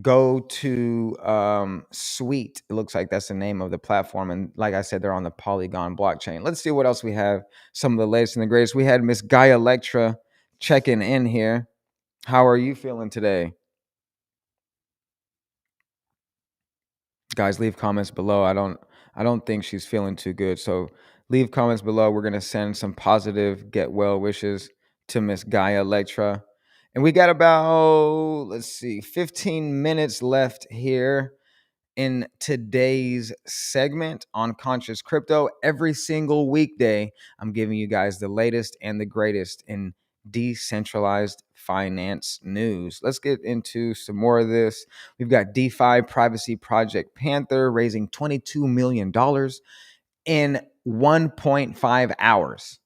go to Suite. It looks like that's the name of the platform. And like I said, they're on the Polygon blockchain. Let's see what else we have. Some of the latest and the greatest. We had Miss Gaia Electra checking in here. How are you feeling today? Guys, leave comments below. I don't think she's feeling too good. So leave comments below. We're gonna send some positive get well wishes to Miss Gaia Electra. And we got about, let's see, 15 minutes left here in today's segment on Conscious Crypto. Every single weekday, I'm giving you guys the latest and the greatest in decentralized finance news. Let's get into some more of this. We've got DeFi privacy project Panther raising $22 million in 1.5 hours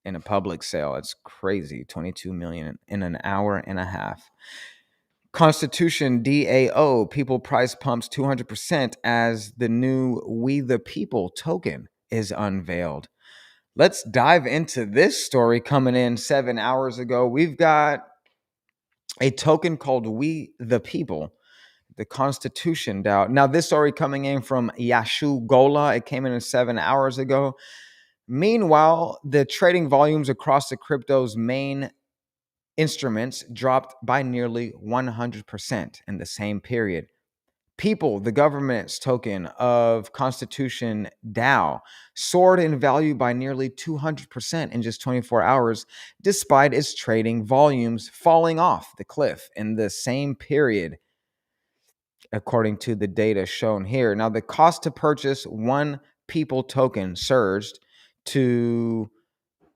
in a public sale. It's crazy. 22 million in an hour and a half. Constitution DAO, people price pumps 200% as the new We the People token is unveiled. Let's dive into this story coming in 7 hours ago. We've got a token called We the People, the Constitution DAO. Now, this story coming in from Yashu Gola. It came in 7 hours ago. Meanwhile, the trading volumes across the crypto's main instruments dropped by nearly 100% in the same period. People, the government's token of Constitution DAO, soared in value by nearly 200% in just 24 hours, despite its trading volumes falling off the cliff in the same period. according to the data shown here. Now, the cost to purchase one people token surged to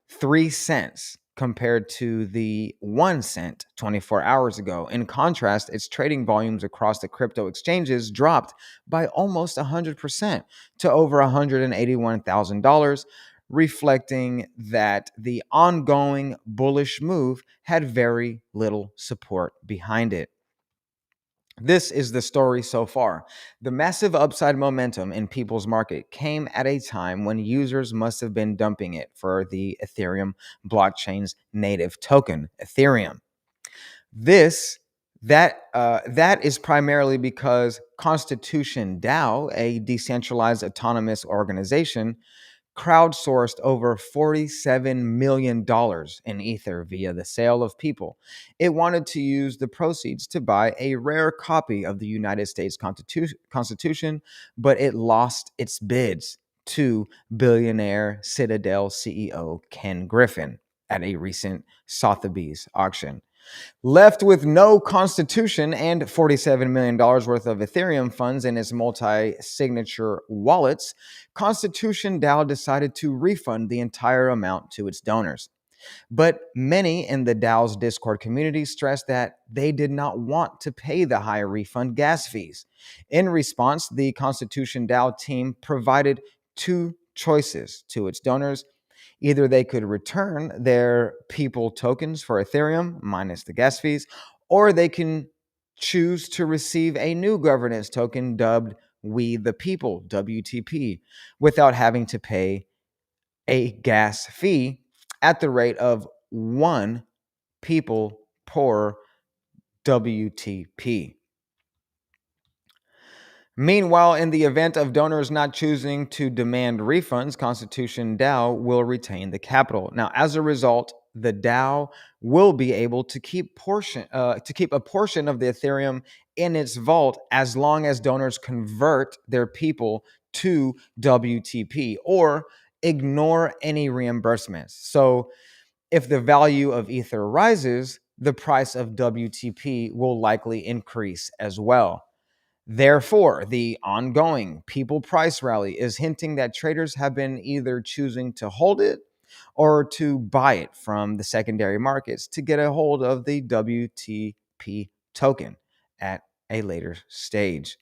3 cents compared to the 1 cent 24 hours ago. In contrast, its trading volumes across the crypto exchanges dropped by almost 100% to over $181,000, reflecting that the ongoing bullish move had very little support behind it. This is the story so far. The massive upside momentum in people's market came at a time when users must have been dumping it for the Ethereum blockchain's native token, Ethereum. That is primarily because Constitution DAO, a decentralized autonomous organization, crowdsourced over $47 million in Ether via the sale of people. It wanted to use the proceeds to buy a rare copy of the United States Constitution, but it lost its bids to billionaire Citadel CEO Ken Griffin at a recent Sotheby's auction. Left with no constitution and $47 million worth of Ethereum funds in its multi-signature wallets, Constitution DAO decided to refund the entire amount to its donors. But many in the DAO's Discord community stressed that they did not want to pay the high refund gas fees. In response, the Constitution DAO team provided two choices to its donors. Either they could return their people tokens for Ethereum minus the gas fees, or they can choose to receive a new governance token dubbed We the People, WTP, without having to pay a gas fee at the rate of 1 people per WTP. Meanwhile, in the event of donors not choosing to demand refunds, Constitution DAO will retain the capital. Now, as a result, the DAO will be able to keep a portion of the Ethereum in its vault as long as donors convert their people to WTP or ignore any reimbursements. So, if the value of Ether rises, the price of WTP will likely increase as well. Therefore, the ongoing people price rally is hinting that traders have been either choosing to hold it or to buy it from the secondary markets to get a hold of the WTP token at a later stage.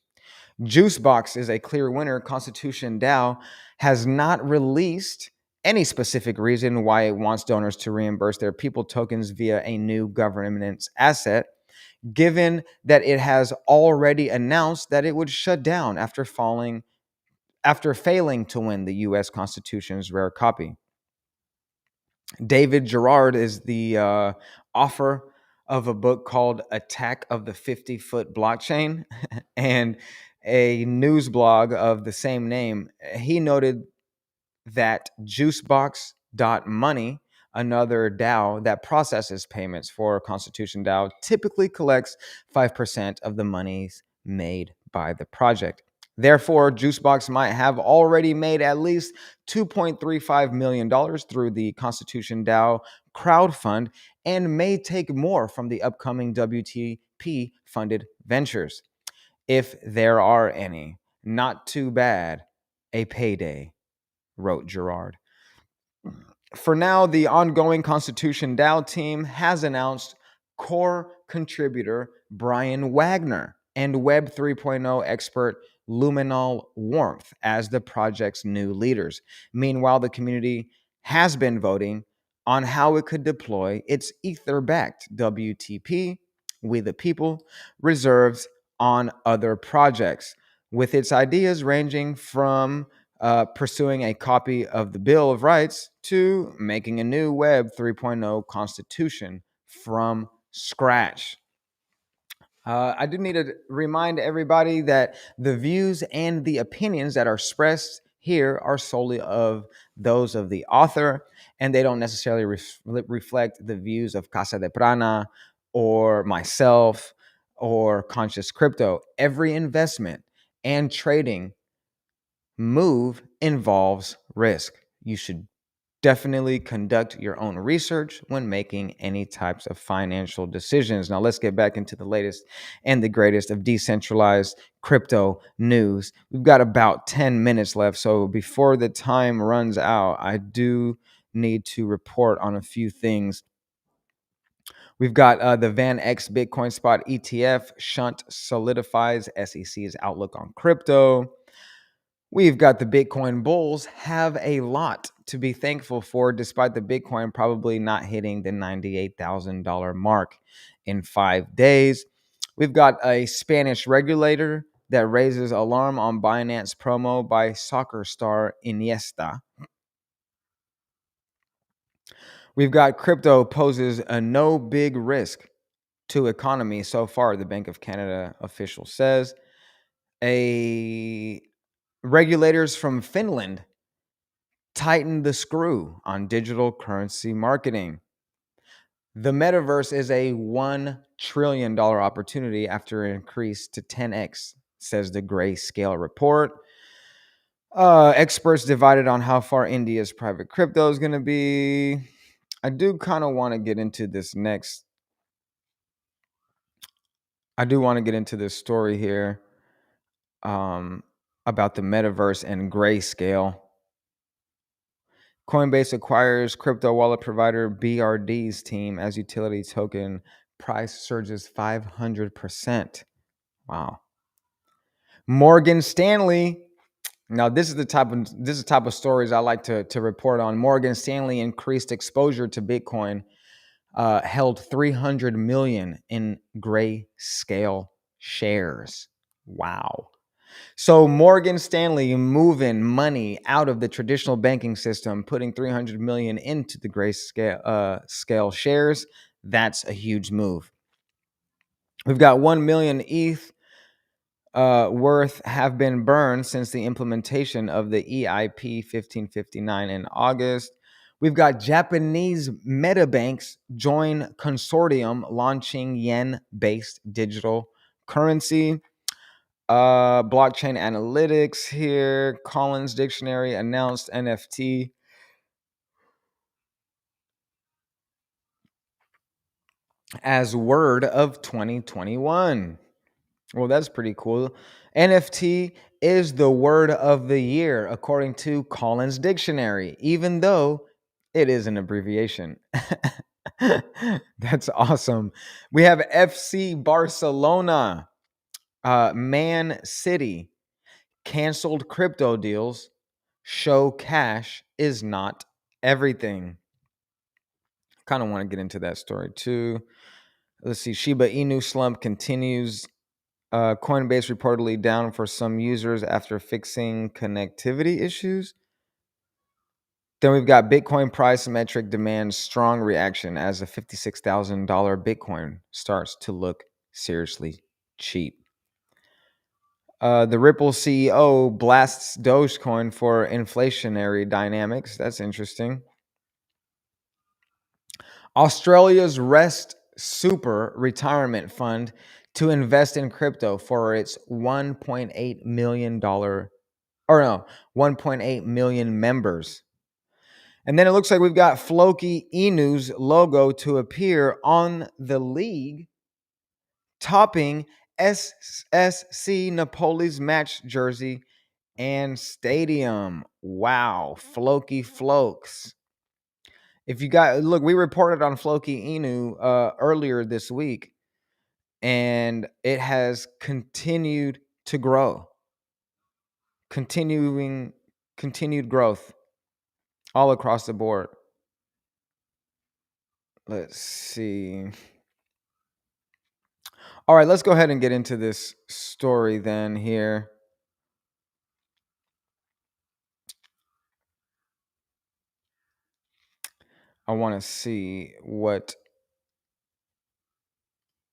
Juicebox is a clear winner. Constitution DAO has not released any specific reason why it wants donors to reimburse their people tokens via a new governance asset, given that it has already announced that it would shut down after failing to win the US Constitution's rare copy. David Gerard is the author of a book called Attack of the 50-Foot Blockchain and a news blog of the same name. He noted that Juicebox.money, another DAO that processes payments for Constitution DAO, typically collects 5% of the monies made by the project. Therefore, Juicebox might have already made at least $2.35 million through the Constitution DAO crowdfund and may take more from the upcoming WTP funded ventures. If there are any. Not too bad. A payday, wrote Gerard. For now, the ongoing Constitution DAO team has announced core contributor Brian Wagner and Web 3.0 expert Luminal Warmth as the project's new leaders. Meanwhile, the community has been voting on how it could deploy its Ether-backed WTP, We the People, reserves on other projects, with its ideas ranging from pursuing a copy of the Bill of Rights to making a new Web 3.0 constitution from scratch. I do need to remind everybody that the views and the opinions that are expressed here are solely of those of the author, and they don't necessarily reflect the views of Casa de Prana or myself or Conscious Crypto. Every investment and trading move involves risk. You should Definitely conduct your own research when making any types of financial decisions. Now, let's get back into the latest and the greatest of decentralized crypto news. We've got about 10 minutes left. So, before the time runs out, I do need to report on a few things. We've got the Van X Bitcoin Spot ETF. Shunt solidifies SEC's outlook on crypto. We've got the Bitcoin bulls have a lot to be thankful for, despite the Bitcoin probably not hitting the $98,000 mark in 5 days. We've got a Spanish regulator that raises alarm on Binance promo by soccer star Iniesta. We've got crypto poses a no big risk to economy so far, the Bank of Canada official says. A regulators from Finland tighten the screw on digital currency marketing. The metaverse is a $1 trillion opportunity after an increase to 10x, says the Grayscale report. Experts divided on how far India's private crypto is going to be. I do kind of want to get into this next. I do want to get into this story here about the metaverse and Grayscale. Coinbase acquires crypto wallet provider BRD's team as utility token price surges 500%. Wow. Morgan Stanley. Now, this is the type of stories I like to report on. Morgan Stanley increased exposure to Bitcoin, held 300 million in Grayscale shares. Wow. So Morgan Stanley moving money out of the traditional banking system, putting 300 million into the Grayscale scale shares. That's a huge move. We've got 1 million ETH worth have been burned since the implementation of the EIP 1559 in August. We've got Japanese metabanks join consortium launching yen-based digital currency. Blockchain analytics here. Collins Dictionary announced NFT as word of 2021. Well, that's pretty cool. NFT is the word of the year, according to Collins Dictionary, even though it is an abbreviation. That's awesome. We have FC Barcelona, Man City, canceled crypto deals, show cash is not everything. Kind of want to get into that story too. Let's see. Shiba Inu slump continues. Coinbase reportedly down for some users after fixing connectivity issues. Then we've got Bitcoin price metric demands strong reaction as a $56,000 Bitcoin starts to look seriously cheap. The Ripple CEO blasts Dogecoin for inflationary dynamics. That's interesting. Australia's Rest Super Retirement Fund to invest in crypto for its $1.8 million, 1.8 million members. And then it looks like we've got Floki Inu's logo to appear on the league, topping SSC Napoli's match jersey and stadium. Wow, Floki Flokes. If you got look, we reported on Floki Inu earlier this week, and it has continued to grow. Continued growth all across the board. Let's see. All right, let's go ahead and get into this story then here. I want to see what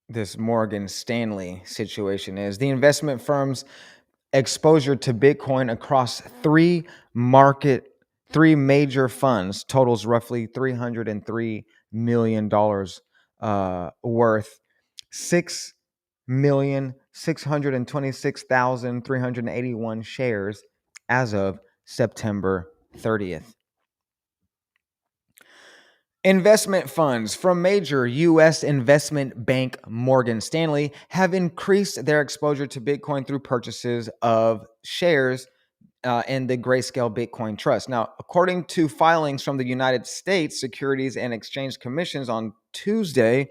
this Morgan Stanley situation is. The investment firm's exposure to Bitcoin across three major funds totals roughly $303 million worth 6,626,381 shares as of September 30th. Investment funds from major U.S. investment bank Morgan Stanley have increased their exposure to Bitcoin through purchases of shares in the Grayscale Bitcoin Trust. Now, according to filings from the United States Securities and Exchange Commissions on Tuesday,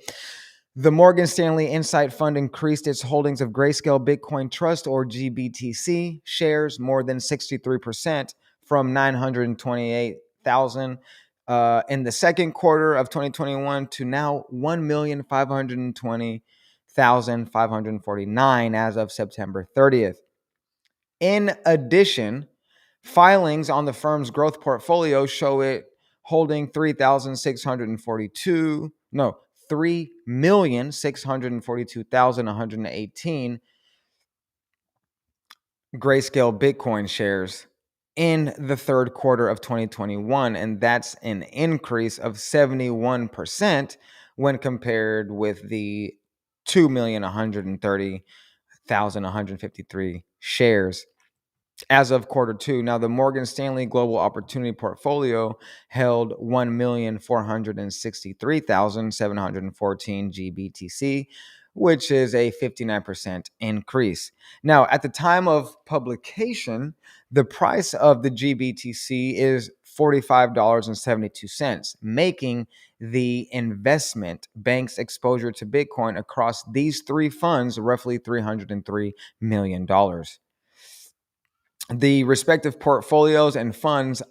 the Morgan Stanley Insight Fund increased its holdings of Grayscale Bitcoin Trust, or GBTC, shares more than 63% from 928,000 in the second quarter of 2021 to now 1,520,549 as of September 30th. In addition, filings on the firm's growth portfolio show it holding 3,642,118 Grayscale Bitcoin shares in the third quarter of 2021, and that's an increase of 71% when compared with the 2,130,153 shares as of quarter two. Now, the Morgan Stanley Global Opportunity Portfolio held 1,463,714 GBTC, which is a 59% increase. Now, at the time of publication, the price of the GBTC is $45.72, making the investment bank's exposure to Bitcoin across these three funds roughly $303 million. The respective portfolios and funds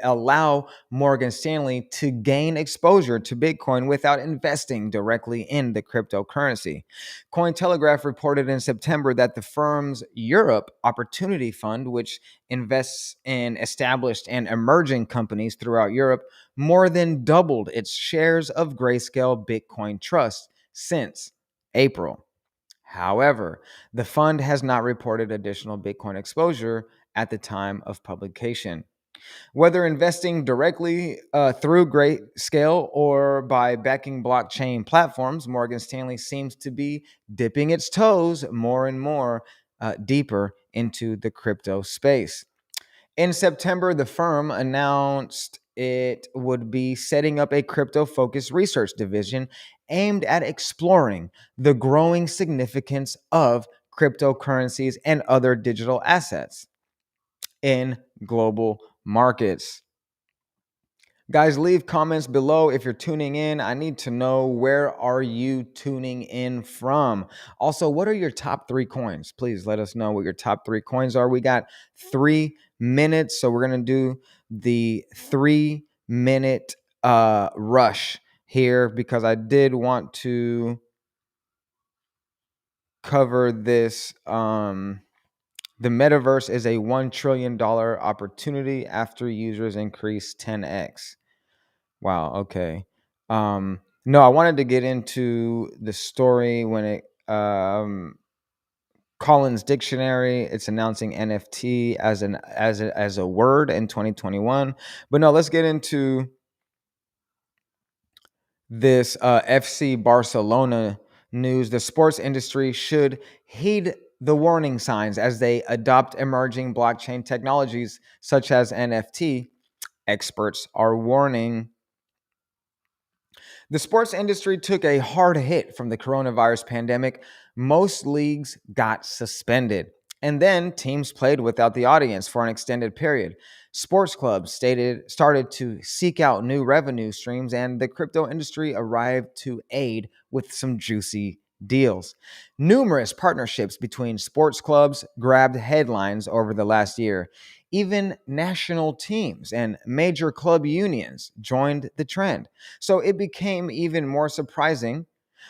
allow Morgan Stanley to gain exposure to Bitcoin without investing directly in the cryptocurrency. Cointelegraph reported in September that the firm's Europe Opportunity Fund, which invests in established and emerging companies throughout Europe, more than doubled its shares of Grayscale Bitcoin Trust since April. However, the fund has not reported additional Bitcoin exposure at the time of publication. Whether investing directly through Grayscale or by backing blockchain platforms, Morgan Stanley seems to be dipping its toes more and more deeper into the crypto space. In September, the firm announced it would be setting up a crypto-focused research division aimed at exploring the growing significance of cryptocurrencies and other digital assets in global markets. Guys, leave comments below if you're tuning in. I need to know, where are you tuning in from? Also, what are your top three coins? Please let us know what your top three coins are. We got 3 minutes, so we're going to do the 3-minute rush here because I did want to cover this. The metaverse is a $1 trillion opportunity after users increase 10x. Wow. Okay. No, I wanted to get into the story when it Collins Dictionary. It's announcing NFT as a word in 2021. But no, let's get into this FC Barcelona news. The sports industry should heed the warning signs as they adopt emerging blockchain technologies such as NFT. Experts are warning. The sports industry took a hard hit from the coronavirus pandemic. Most leagues got suspended, and then teams played without the audience for an extended period. Sports clubs started to seek out new revenue streams, and the crypto industry arrived to aid with some juicy deals. Numerous partnerships between sports clubs grabbed headlines over the last year. Even national teams and major club unions joined the trend. So it became even more surprising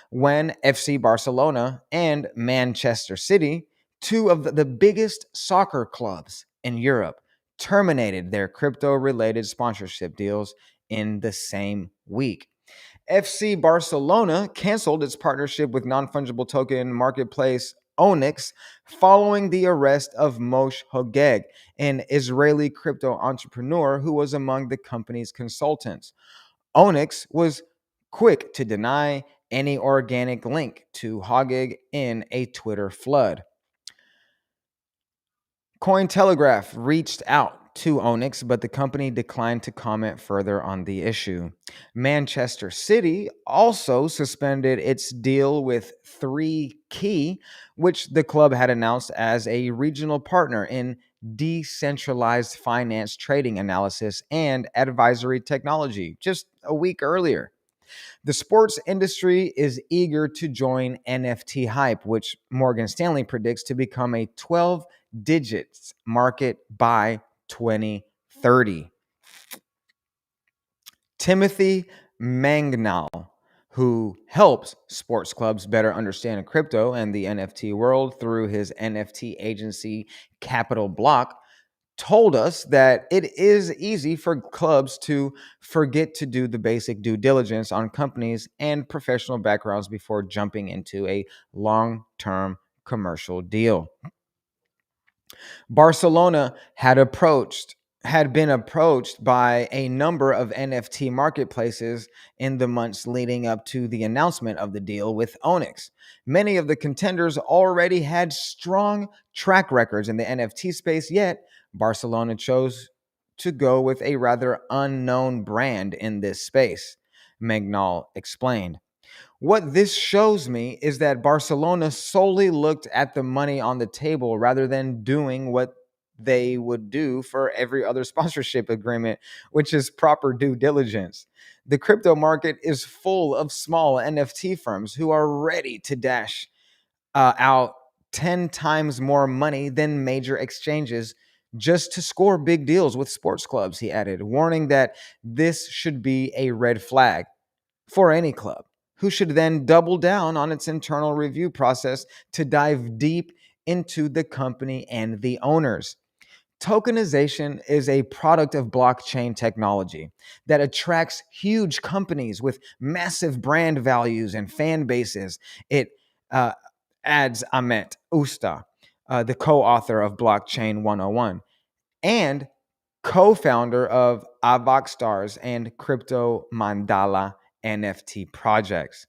when FC Barcelona and Manchester City, two of the biggest soccer clubs in Europe, terminated their crypto-related sponsorship deals in the same week. FC Barcelona canceled its partnership with non-fungible token marketplace Onyx following the arrest of Moshe Hogeg, an Israeli crypto entrepreneur who was among the company's consultants. Onyx was quick to deny any organic link to Hogeg in a Twitter flood. Cointelegraph reached out to Onyx, but the company declined to comment further on the issue. Manchester City also suspended its deal with 3Key, which the club had announced as a regional partner in decentralized finance trading analysis and advisory technology just a week earlier. The sports industry is eager to join NFT hype, which Morgan Stanley predicts to become a 12 digits market by 2030. Timothy Mangnall, who helps sports clubs better understand crypto and the NFT world through his NFT agency Capital Block, told us that it is easy for clubs to forget to do the basic due diligence on companies and professional backgrounds before jumping into a long-term commercial deal. Barcelona had been approached by a number of NFT marketplaces in the months leading up to the announcement of the deal with Onyx. Many of the contenders already had strong track records in the NFT space, yet Barcelona chose to go with a rather unknown brand in this space, Magnol explained. What this shows me is that Barcelona solely looked at the money on the table rather than doing what they would do for every other sponsorship agreement, which is proper due diligence. The crypto market is full of small NFT firms who are ready to dash out 10 times more money than major exchanges just to score big deals with sports clubs, he added, warning that this should be a red flag for any club, who should then double down on its internal review process to dive deep into the company and the owners. Tokenization is a product of blockchain technology that attracts huge companies with massive brand values and fan bases. It uh, adds Ahmet Usta, the co-author of Blockchain 101, and co-founder of Avoxstars and Crypto Mandala NFT projects.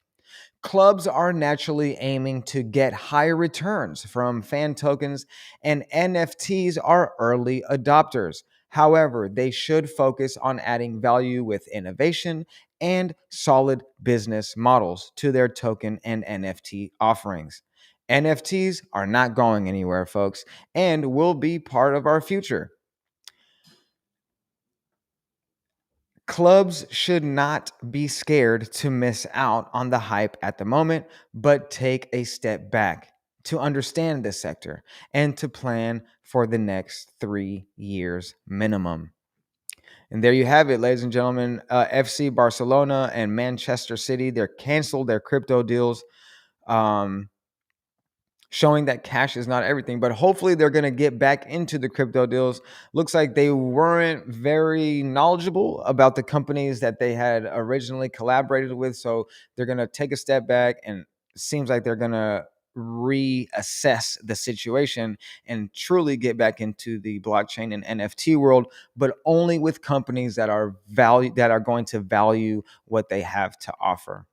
Clubs are naturally aiming to get higher returns from fan tokens, and NFTs are early adopters. However, they should focus on adding value with innovation and solid business models to their token and NFT offerings. NFTs are not going anywhere, folks, and will be part of our future. Clubs should not be scared to miss out on the hype at the moment, but take a step back to understand this sector and to plan for the next 3 years minimum. And there you have it, ladies and gentlemen. FC Barcelona and Manchester City, they're canceled their crypto deals. Showing that cash is not everything, but hopefully they're going to get back into the crypto deals. Looks like they weren't very knowledgeable about the companies that they had originally collaborated with. So they're going to take a step back, and it seems like they're going to reassess the situation and truly get back into the blockchain and NFT world, but only with companies that are going to value what they have to offer.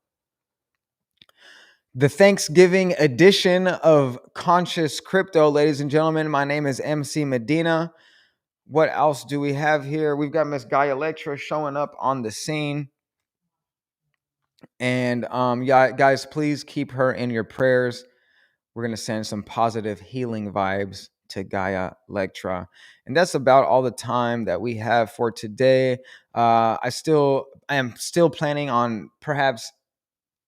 The Thanksgiving edition of Conscious Crypto, ladies and gentlemen. My name is MC Medina. What else do we have here? We've got Miss Gaia Electra showing up on the scene. And yeah, guys, please keep her in your prayers. We're going to send some positive healing vibes to Gaia Electra. And that's about all the time that we have for today. I am still planning on perhaps,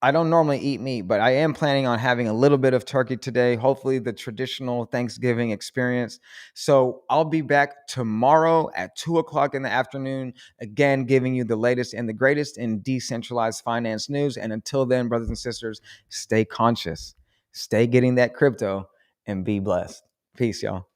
I don't normally eat meat, but I am planning on having a little bit of turkey today, hopefully the traditional Thanksgiving experience. So I'll be back tomorrow at 2 o'clock in the afternoon, again, giving you the latest and the greatest in decentralized finance news. And until then, brothers and sisters, stay conscious, stay getting that crypto, and be blessed. Peace, y'all.